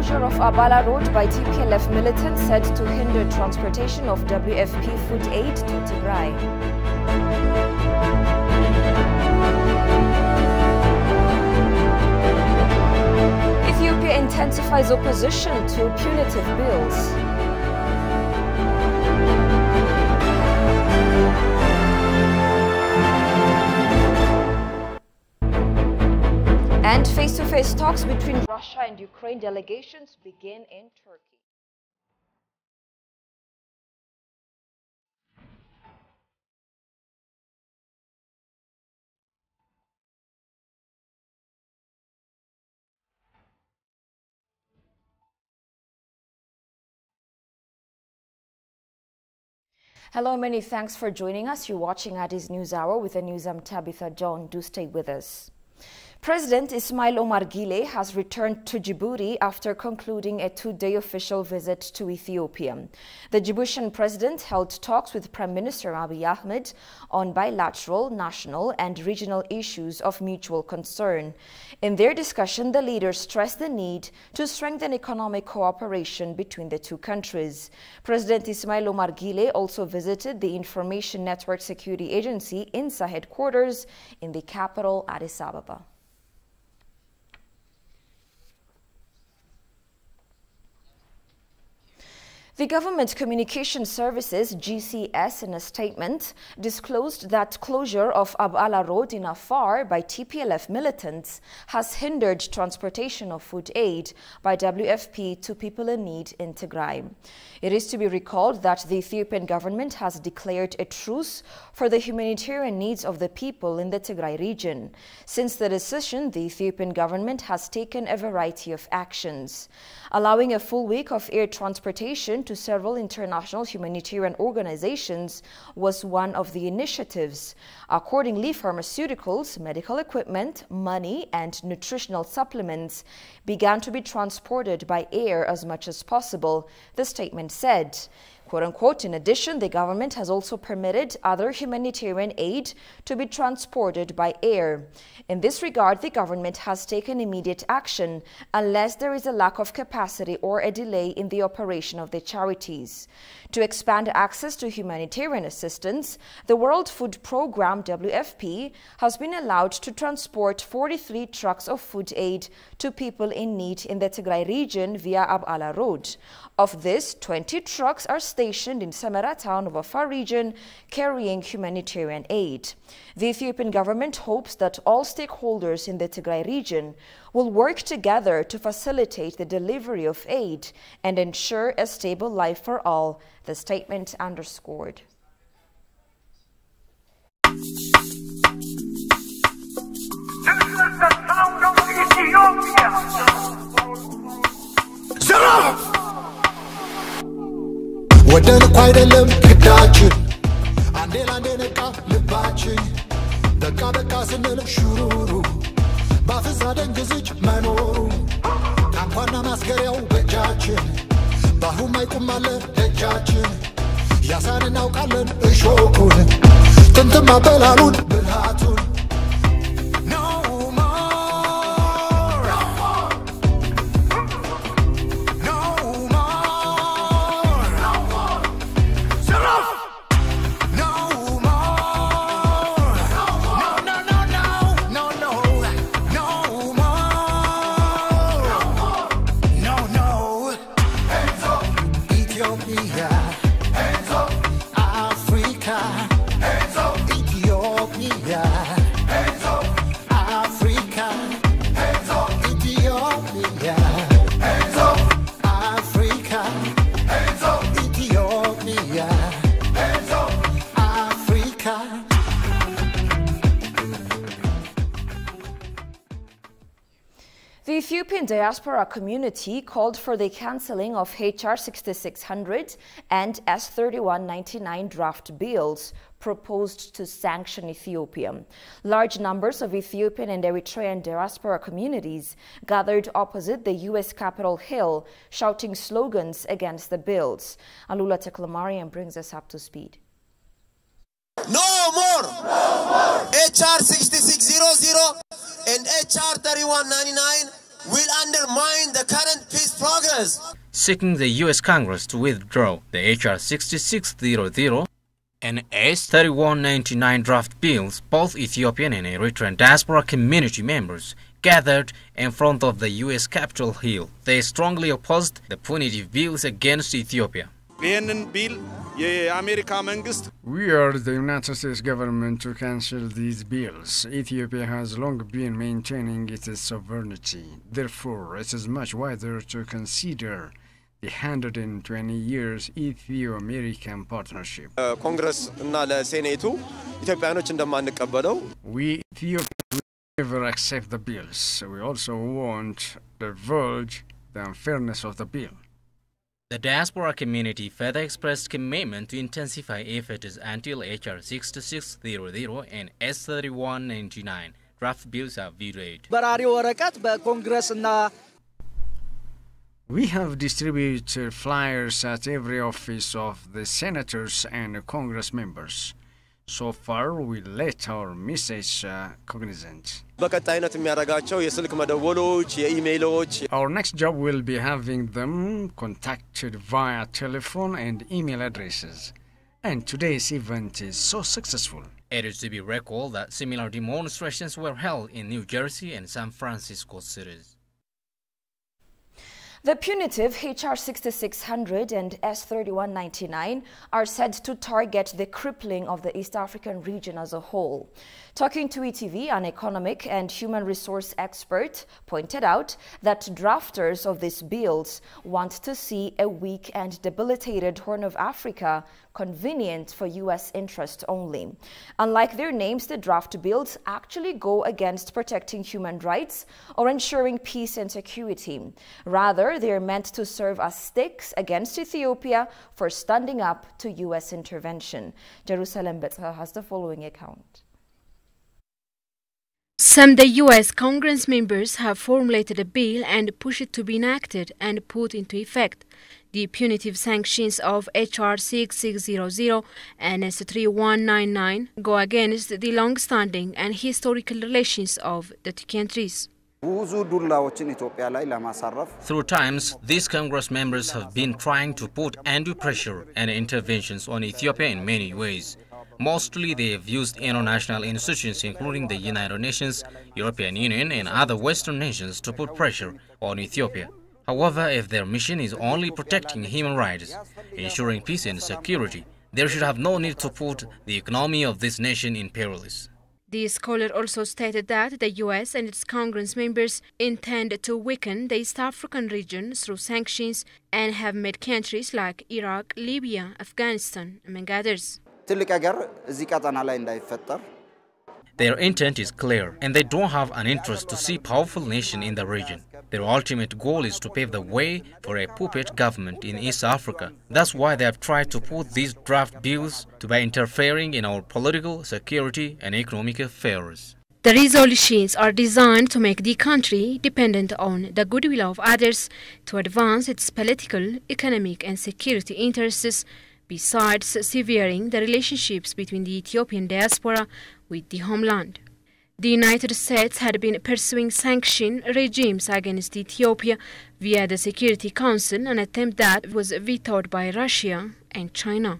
closure of Abala Road by TPLF militants said to hinder transportation of WFP food aid to Tigray. Ethiopia intensifies opposition to punitive bills. And face-to-face talks between Russia and Ukraine delegations begin in Turkey. Hello, many thanks for joining us. You're watching Addis News Hour with the news. I'm Tabitha John. Do stay with us. President Ismael Omar Gilley has returned to Djibouti after concluding a two-day official visit to Ethiopia. The Djiboutian president held talks with Prime Minister Abiy Ahmed on bilateral, national and regional issues of mutual concern. In their discussion, the leaders stressed the need to strengthen economic cooperation between the two countries. President Ismael Omar Gilley also visited the Information Network Security Agency INSA headquarters in the capital, Addis Ababa. The Government Communication Services, GCS, in a statement, disclosed that closure of Abala Road in Afar by TPLF militants has hindered transportation of food aid by WFP to people in need in Tigray. It is to be recalled that the Ethiopian government has declared a truce for the humanitarian needs of the people in the Tigray region. Since the decision, the Ethiopian government has taken a variety of actions, allowing a full week of air transportation to several international humanitarian organizations was one of the initiatives. Accordingly, pharmaceuticals, medical equipment, money, and nutritional supplements began to be transported by air as much as possible, the statement said. Quote-unquote, in addition, the government has also permitted other humanitarian aid to be transported by air. In this regard, the government has taken immediate action unless there is a lack of capacity or a delay in the operation of the charities. To expand access to humanitarian assistance, the World Food Programme, WFP, has been allowed to transport 43 trucks of food aid to people in need in the Tigray region via Abala Road. Of this, 20 trucks are stationed in Samara town of Afar region carrying humanitarian aid. The Ethiopian government hopes that all stakeholders in the Tigray region will work together to facilitate the delivery of aid and ensure a stable life for all, the statement underscored. ወደን ኳይደለም ክዳችን አንዴ ላንዴ ነቃ ልባችን በቃ በቃ ስንል ሹሩሩ ባፍዛ ደንግዝች መኖሩ ታንኳና ማስገሪያው በእጃችን ባሁን ማይቁም አለ ደጃችን ያሳን እናውቃለን እሾኩን ጥንትም አበላሉን ብልሃቱን The Ethiopian diaspora community called for the cancelling of HR 6600 and S3199 draft bills proposed to sanction Ethiopia. Large numbers of Ethiopian and Eritrean diaspora communities gathered opposite the U.S. Capitol Hill, shouting slogans against the bills. Alula Teklamarian brings us up to speed. No more! No more! HR 6600 and HR 3199 will undermine the current peace progress. Seeking the U.S. Congress to withdraw the H.R. 6600 and S3199 draft bills, both Ethiopian and Eritrean diaspora community members gathered in front of the U.S. Capitol Hill. They strongly opposed the punitive bills against Ethiopia. We urge the United States government to cancel these bills. Ethiopia has long been maintaining its sovereignty. Therefore, it is much wiser to consider the 120 years Ethio-American partnership. Congress እና ለሴኔቱ ኢትዮጵያኖች እንደማንቀበለው We Ethiopians will never accept the bills. We also want to divulge the unfairness of the bill. The diaspora community further expressed commitment to intensify efforts until H.R. 6600 and S3199 draft bills are vetoed. We have distributed flyers at every office of the senators and Congress members. So far, we let our message cognizant. በቀጣይነት የሚያደርጋቸው የስልክ መደወሎች የኢሜይሎች Our next job will be having them contacted via telephone and email addresses. And today's event is so successful. It is to be recalled that similar demonstrations were held in New Jersey and San Francisco cities. The punitive H.R. 6600 and S3199 are said to target the crippling of the East African region as a whole. Talking to ETV, an economic and human resource expert pointed out that drafters of these bills want to see a weak and debilitated Horn of Africa convenient for U.S. interest only. Unlike their names, the draft bills actually go against protecting human rights or ensuring peace and security. Rather, they are meant to serve as sticks against Ethiopia for standing up to U.S. intervention. Jerusalem Betha has the following account. Some the U.S. Congress members have formulated a bill and pushed it to be enacted and put into effect. The punitive sanctions of H.R. 6600 and S3199 go against the long-standing and historical relations of the two countries. Through times, these Congress members have been trying to put undue pressure and interventions on Ethiopia in many ways. Mostly they have used international institutions including the United Nations, European Union and other Western nations to put pressure on Ethiopia. However, if their mission is only protecting human rights, ensuring peace and security, there should have no need to put the economy of this nation in peril. The scholar also stated that the U.S. and its Congress members intend to weaken the East African region through sanctions and have made countries like Iraq, Libya, Afghanistan, among others. Their intent is clear, and they don't have an interest to see powerful nation in the region. Their ultimate goal is to pave the way for a puppet government in East Africa. That's why they have tried to put these draft bills to by interfering in our political, security, and economic affairs. The resolutions are designed to make the country dependent on the goodwill of others to advance its political, economic, and security interests, besides severing the relationships between the Ethiopian diaspora with the homeland. The United States had been pursuing sanction regimes against Ethiopia via the Security Council, an attempt that was vetoed by Russia and China.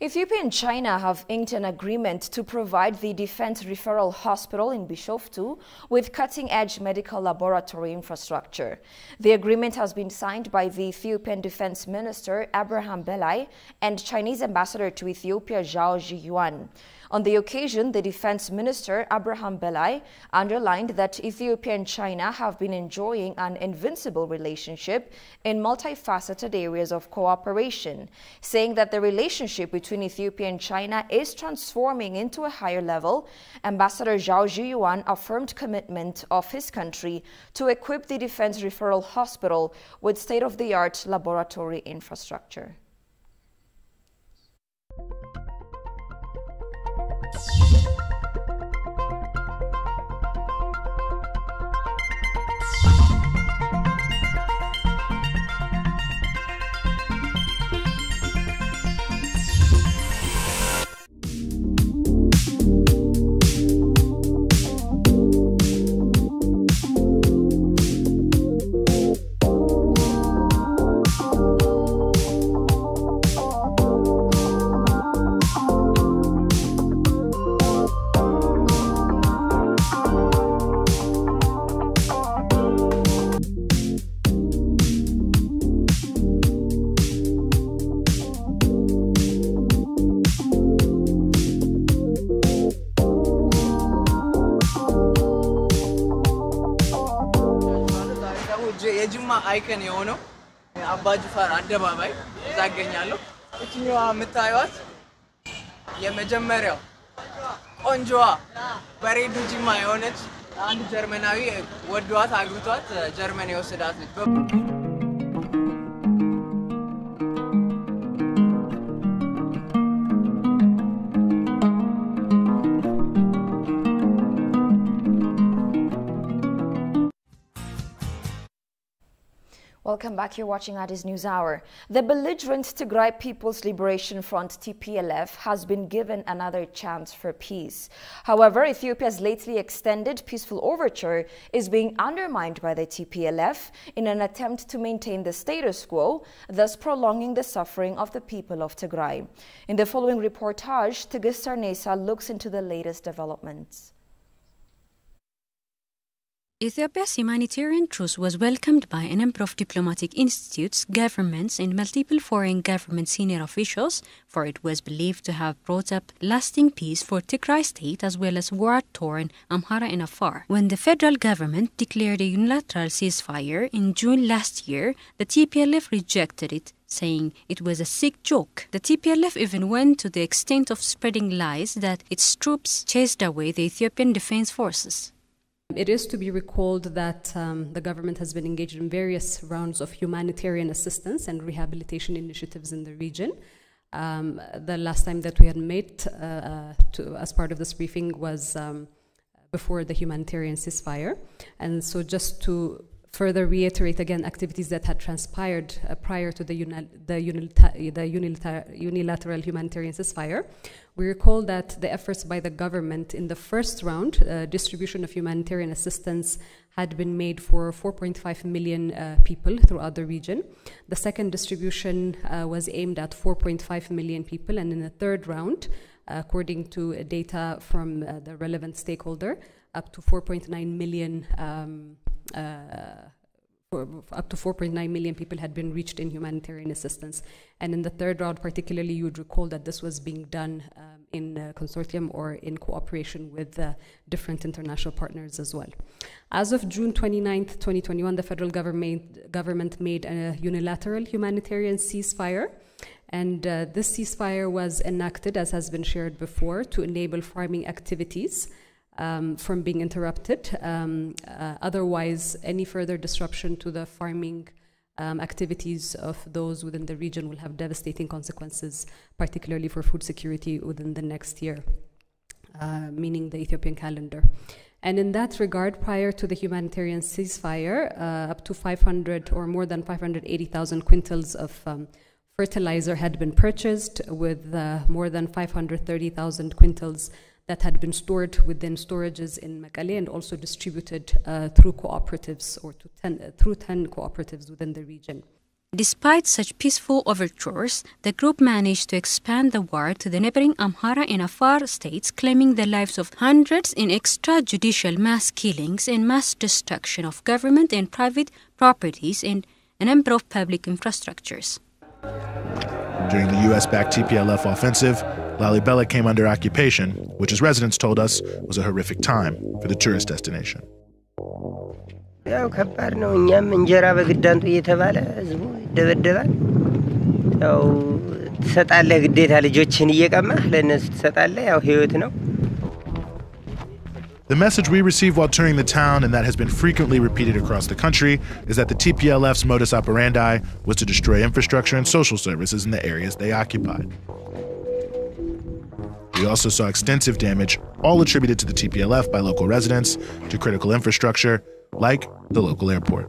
Ethiopia and China have inked an agreement to provide the Defense Referral Hospital in Bishoftu with cutting-edge medical laboratory infrastructure. The agreement has been signed by the Ethiopian Defense Minister Abraham Belai and Chinese Ambassador to Ethiopia Zhao Zhiyuan. On the occasion, the Defense Minister Abraham Belai underlined that Ethiopia and China have been enjoying an invincible relationship in multifaceted areas of cooperation, saying that the relationship between Ethiopia and China is transforming into a higher level. Ambassador Zhao Zhiyuan affirmed commitment of his country to equip the Defense Referral Hospital with state-of-the-art laboratory infrastructure. የጅማ አይከን የሆነው አባጅፋር አደባባይ ዛገኛለሁ እቺኛዋ የምታዩት የመጀመሪያው ቆንጆዋ በሬዱ ጅማ የሆነች አንድ ጀርመናዊ ወዷት አግብቷት ጀርመን የወሰዳት ልጅ Welcome back. You're watching Addis News Hour. The belligerent Tigray People's Liberation Front (TPLF) has been given another chance for peace. However, Ethiopia's lately extended peaceful overture is being undermined by the TPLF in an attempt to maintain the status quo, thus prolonging the suffering of the people of Tigray. In the following reportage, Tigist Sarnesa looks into the latest developments. Ethiopia's humanitarian truce was welcomed by a number of diplomatic institutes, governments, and multiple foreign government senior officials, for it was believed to have brought up lasting peace for Tigray state as well as war-torn Amhara and Afar. When the federal government declared a unilateral ceasefire in June last year, the TPLF rejected it, saying it was a sick joke. The TPLF even went to the extent of spreading lies that its troops chased away the Ethiopian Defense Forces. It is to be recalled that the government has been engaged in various rounds of humanitarian assistance and rehabilitation initiatives in the region. The last time that we had met as part of this briefing was before the humanitarian ceasefire. And so just to further reiterate again activities that had transpired prior to the unilateral humanitarian ceasefire, we recall that the efforts by the government in the first round, distribution of humanitarian assistance had been made for 4.5 million people throughout the region. The second distribution was aimed at 4.5 million people, and in the third round, according to data from the relevant stakeholder, up to 4.9 million up to 4.9 million people had been reached in humanitarian assistance. And in the third round particularly, you would recall that this was being done in consortium or in cooperation with different international partners as well. As of June 29th, 2021, the federal government made a unilateral humanitarian ceasefire. And this ceasefire was enacted, as has been shared before, to enable farming activities from being interrupted. Otherwise, any further disruption to the farming activities of those within the region will have devastating consequences, particularly for food security within the next year, meaning the Ethiopian calendar. And in that regard, prior to the humanitarian ceasefire, up to 500 or more than 580,000 quintals of fertilizer had been purchased, with more than 530,000 quintals that had been stored within storages in Mekelle and also distributed through cooperatives or through 10 cooperatives within the region. Despite such peaceful overtures, the group managed to expand the war to the neighboring Amhara and Afar states, claiming the lives of hundreds in extrajudicial mass killings and mass destruction of government and private properties and a number of public infrastructures. During the US-backed TPLF offensive, Lalibela came under occupation, which as residents told us was a horrific time for the tourist destination. ያው ከባድ ነው እኛም እንጀራ በግዳንቱ እየተባለ ህዝቡ ይደበደባል ያው ትሰጣለህ ግዴታ ልጆችን እየቀማህ ለነሱ ትሰጣለህ ያው ህይወት ነው The message we received while touring the town, and that has been frequently repeated across the country, is that the TPLF's modus operandi was to destroy infrastructure and social services in the areas they occupied. We also saw extensive damage, all attributed to the TPLF by local residents, to critical infrastructure, like the local airport.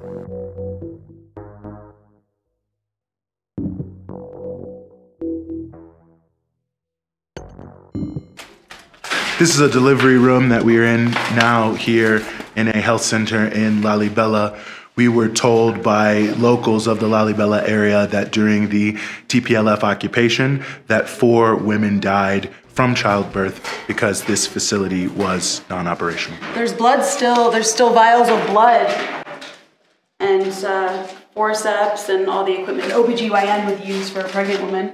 This is a delivery room that we are in now here in a health center in Lalibela. We were told by locals of the Lalibela area that during the TPLF occupation that 4 women died from childbirth because this facility was non-operational. There's blood still, there's still vials of blood and forceps and all the equipment OBGYN would use for a pregnant woman.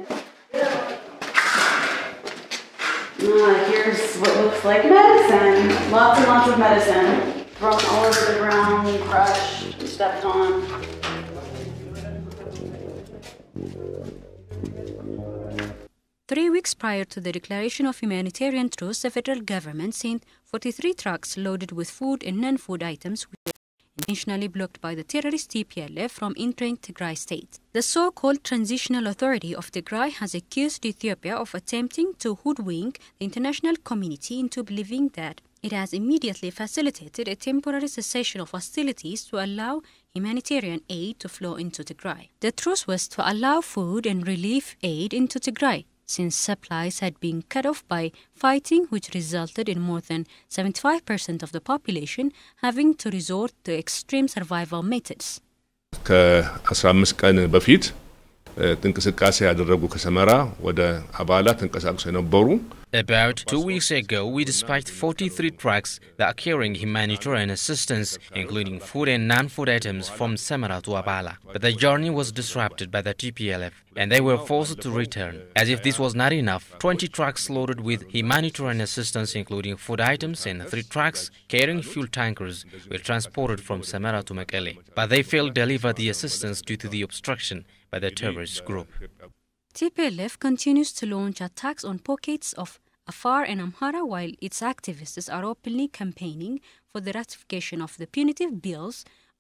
Here's what looks like medicine, lots and lots of medicine. thrown all over the ground, crushed, and stepped on. 3 weeks prior to the declaration of humanitarian truce, the federal government sent 43 trucks loaded with food and non-food items which were intentionally blocked by the terrorist TPLF from entering Tigray state. The so-called Transitional Authority of Tigray has accused Ethiopia of attempting to hoodwink the international community into believing that it has immediately facilitated a temporary cessation of hostilities to allow humanitarian aid to flow into Tigray. The truce was to allow food and relief aid into Tigray, since supplies had been cut off by fighting, which resulted in more than 75% of the population having to resort to extreme survival methods. ከ15 ቀን በፊት እንቅስቃሴ ያደረጉ ከሰመራ ወደ አባላ ተንቀሳቅሰው የነበሩ About 2 weeks ago, we dispatched 43 trucks that are carrying humanitarian assistance, including food and non-food items from Samara to Abala. But the journey was disrupted by the TPLF, and they were forced to return. As if this was not enough, 20 trucks loaded with humanitarian assistance, including food items, and 3 trucks carrying fuel tankers were transported from Samara to Mekelle. But they failed to deliver the assistance due to the obstruction by the terrorist group. TPLF continues to launch attacks on pockets of Afar and Amhara while its activists are openly campaigning for the ratification of the punitive bills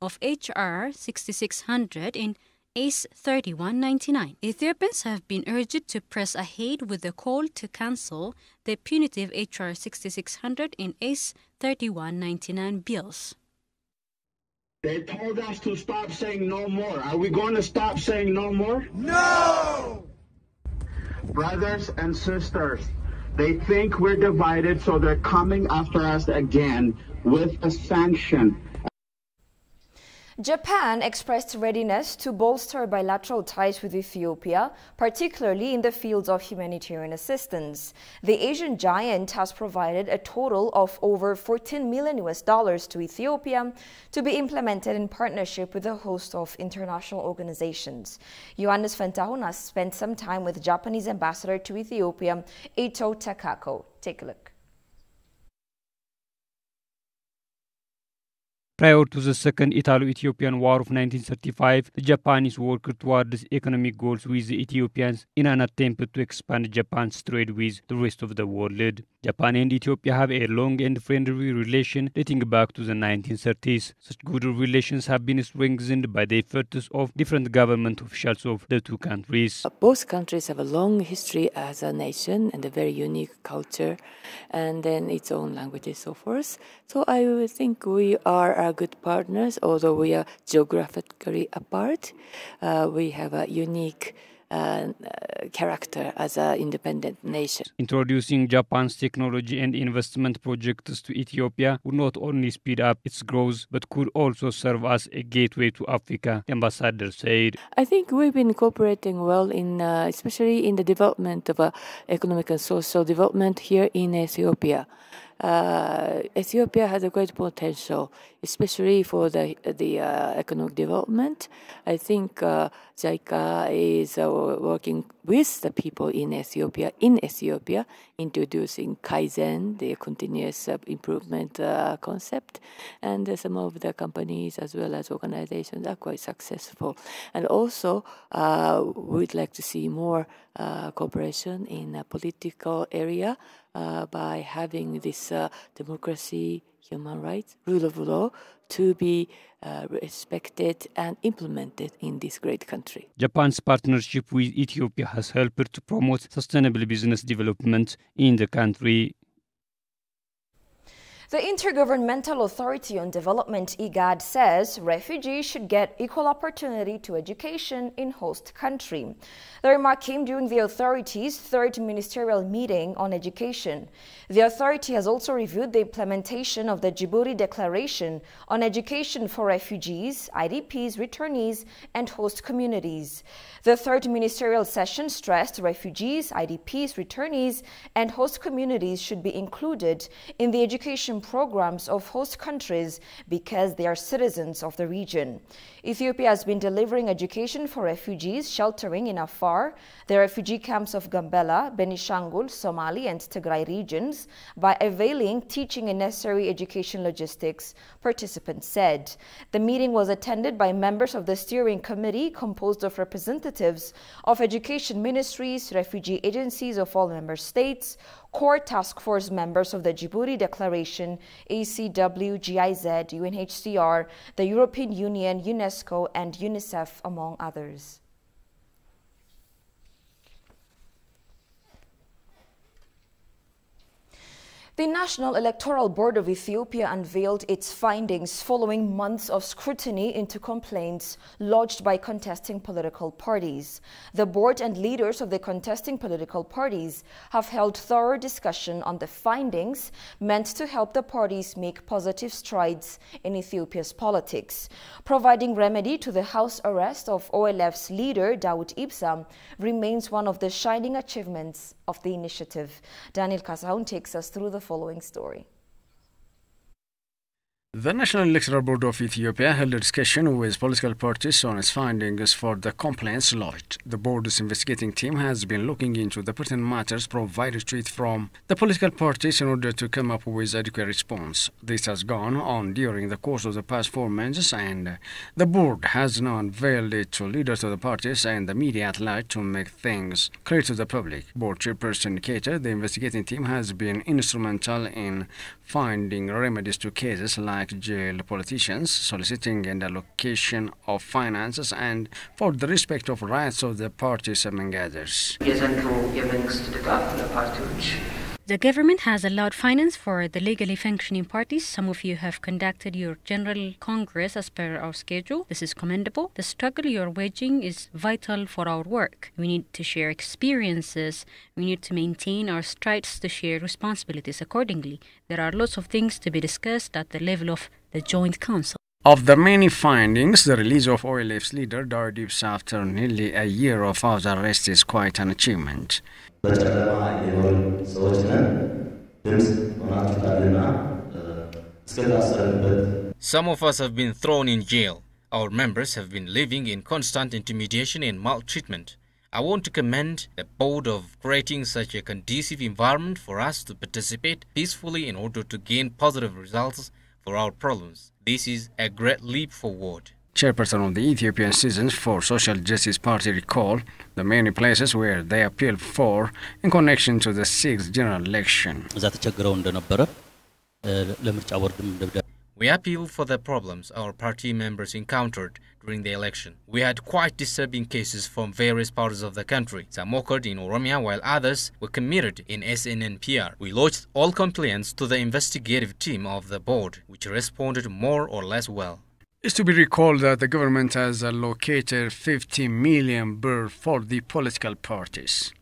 of HR 6600 and ACE 3199. Ethiopians have been urged to press ahead with the call to cancel the punitive HR 6600 and ACE 3199 bills. They told us to stop saying no more. Are we going to stop saying no more? No! Brothers and sisters, they think we're divided, so they're coming after us again with a sanction. Japan expressed readiness to bolster bilateral ties with Ethiopia, particularly in the fields of humanitarian assistance. The Asian giant has provided a total of over $14 million to Ethiopia to be implemented in partnership with a host of international organizations. Yohannes Fentahun has spent some time with Japanese ambassador to Ethiopia, Ito Takako. Take a look. Prior to the Second Italo-Ethiopian War of 1935, the Japanese worked towards economic goals with the Ethiopians in an attempt to expand Japan's trade with the rest of the world. Japan and Ethiopia have a long and friendly relation dating back to the 1930s. Such good relations have been strengthened by the efforts of different government officials of the two countries. Both countries have a long history as a nation and a very unique culture, and then its own language and so forth. So I think we are good partners, although we are geographically apart. We have a unique character as an independent nation. Introducing Japan's technology and investment projects to Ethiopia would not only speed up its growth, but could also serve as a gateway to Africa, the ambassador said. I think we've been cooperating well in, especially in the development of economic and social development here in Ethiopia. Ethiopia has a great potential, especially for the economic development. I think JICA is working with the people in Ethiopia, introducing Kaizen, the continuous improvement concept, and some of the companies as well as organizations are quite successful. And also, we'd like to see more cooperation in a political area by having this democracy, human rights, rule of law to be respected and implemented in this great country. Japan's partnership with Ethiopia has helped to promote sustainable business development in the country. The Intergovernmental Authority on Development, EGAD, says refugees should get equal opportunity to education in host country. The remark came during the authority's third ministerial meeting on education. The authority has also reviewed the implementation of the Djibouti Declaration on Education for Refugees, IDPs, returnees, and host communities. The third ministerial session stressed refugees, IDPs, returnees, and host communities should be included in the education education programs of host countries because they are citizens of the region. Ethiopia has been delivering education for refugees sheltering in Afar, the refugee camps of Gambela, Benishangul, Somali and Tigray regions by availing teaching and necessary education logistics, participants said. The meeting was attended by members of the steering committee composed of representatives of education ministries, refugee agencies of all member states, core task force members of the Djibouti Declaration, ACW, GIZ, UNHCR, the European Union, UNESCO and UNICEF, among others. The National Electoral Board of Ethiopia unveiled its findings following months of scrutiny into complaints lodged by contesting political parties. The board and leaders of the contesting political parties have held thorough discussion on the findings meant to help the parties make positive strides in Ethiopia's politics. Providing remedy to the house arrest of OLF's leader, Dawood Ibsa, remains one of the shining achievements of the initiative. Daniel Kasaun takes us through the following story. The National Electoral Board of Ethiopia held a discussion with political parties on its findings for the complaints lodged. The board's investigating team has been looking into the pertinent matters provided to it from the political parties in order to come up with adequate response. This has gone on during the course of the past 4 months, and the board has now unveiled it to leaders of the parties and the media at large to make things clear to the public. Board chairperson indicated the investigating team has been instrumental in finding remedies to cases like jailed politicians, soliciting and allocation of finances, and for the respect of rights of the parties, among others. The government has allowed finance for the legally functioning parties. Some of you have conducted your General Congress as per our schedule. This is commendable. The struggle you're waging is vital for our work. We need to share experiences. We need to maintain our strides to share responsibilities accordingly. There are lots of things to be discussed at the level of the Joint Council. Of the many findings, the release of OLF's leader, Dawood Ibsa, after nearly a year of house arrest is quite an achievement. Some of us have been thrown in jail. Our members have been living in constant intimidation and maltreatment. I want to commend the board of creating such a conducive environment for us to participate peacefully in order to gain positive results for our problems. This is a great leap forward. Chairperson of the Ethiopian Citizens for Social Justice Party recalled the many places where they appealed for in connection to the 6th general election. We appeal for the problems our party members encountered during the election. We had quite disturbing cases from various parts of the country. Some occurred in Oromia while others were committed in SNNPR. We lodged all complaints to the investigative team of the board, which responded more or less well. It's to be recalled that the government has allocated 50 million birr for the political parties.